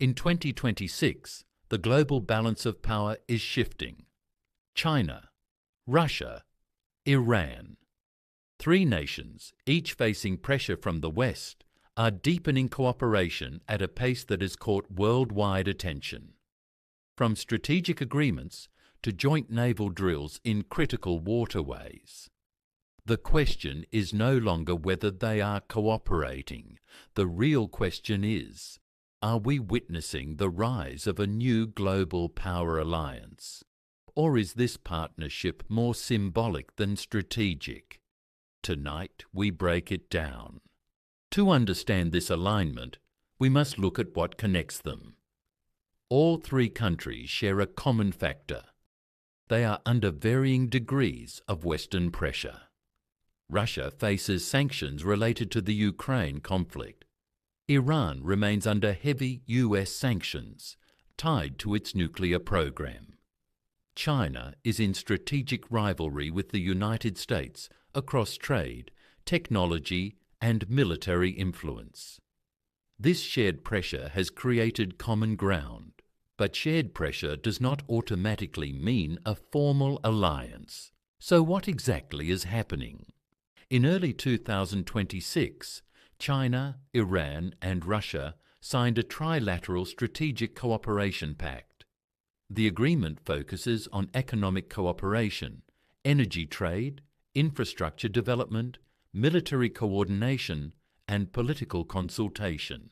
In 2026, the global balance of power is shifting. China, Russia, Iran. Three nations, each facing pressure from the West, are deepening cooperation at a pace that has caught worldwide attention. From strategic agreements to joint naval drills in critical waterways. The question is no longer whether they are cooperating. The real question is, are we witnessing the rise of a new global power alliance? Or is this partnership more symbolic than strategic? Tonight we break it down. To understand this alignment, we must look at what connects them. All three countries share a common factor. They are under varying degrees of Western pressure. Russia faces sanctions related to the Ukraine conflict. Iran remains under heavy US sanctions tied to its nuclear program. China is in strategic rivalry with the United States across trade, technology, and military influence. This shared pressure has created common ground, but shared pressure does not automatically mean a formal alliance. So what exactly is happening? In early 2026, China, Iran, and Russia signed a trilateral strategic cooperation pact. The agreement focuses on economic cooperation, energy trade, infrastructure development, military coordination, and political consultation.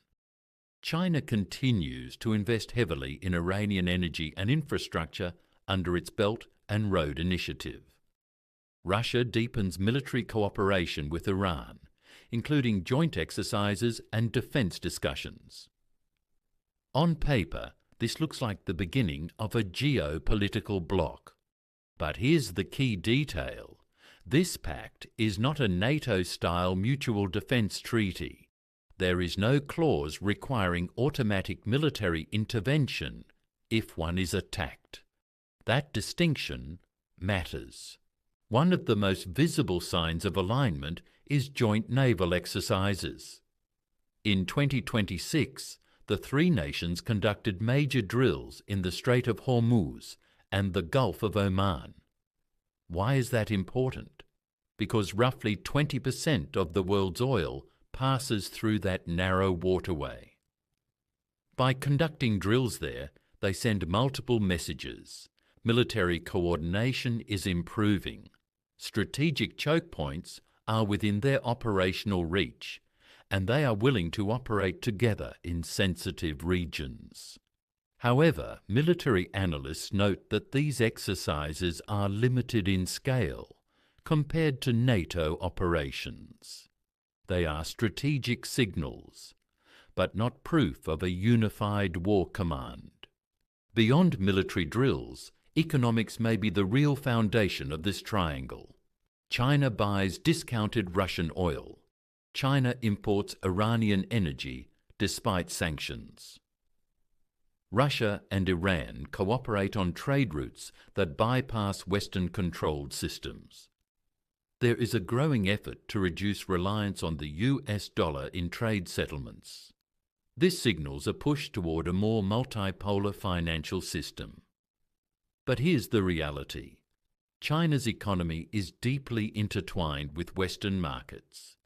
China continues to invest heavily in Iranian energy and infrastructure under its Belt and Road Initiative. Russia deepens military cooperation with Iran, including joint exercises and defense discussions. On paper, this looks like the beginning of a geopolitical bloc. But here's the key detail. This pact is not a NATO-style mutual defense treaty. There is no clause requiring automatic military intervention if one is attacked. That distinction matters. One of the most visible signs of alignment is joint naval exercises. In 2026, the three nations conducted major drills in the Strait of Hormuz and the Gulf of Oman. Why is that important? Because roughly 20% of the world's oil passes through that narrow waterway. By conducting drills there, they send multiple messages. Military coordination is improving. Strategic choke points are within their operational reach, and they are willing to operate together in sensitive regions. However, military analysts note that these exercises are limited in scale compared to NATO operations. They are strategic signals, but not proof of a unified war command. Beyond military drills, economics may be the real foundation of this triangle. China buys discounted Russian oil. China imports Iranian energy despite sanctions. Russia and Iran cooperate on trade routes that bypass Western-controlled systems. There is a growing effort to reduce reliance on the US dollar in trade settlements. This signals a push toward a more multipolar financial system. But here's the reality. China's economy is deeply intertwined with Western markets.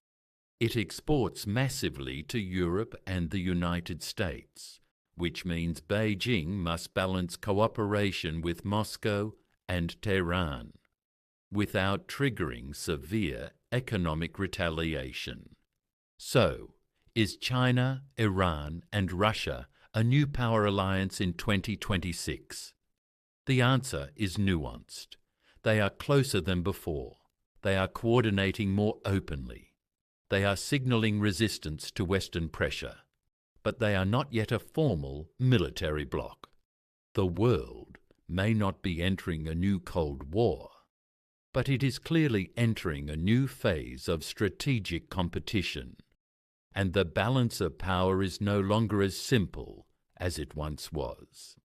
It exports massively to Europe and the United States, which means Beijing must balance cooperation with Moscow and Tehran without triggering severe economic retaliation. So, is China, Iran, and Russia a new power alliance in 2026? The answer is nuanced. They are closer than before. They are coordinating more openly. They are signaling resistance to Western pressure. But they are not yet a formal military bloc. The world may not be entering a new Cold War, but it is clearly entering a new phase of strategic competition, and the balance of power is no longer as simple as it once was.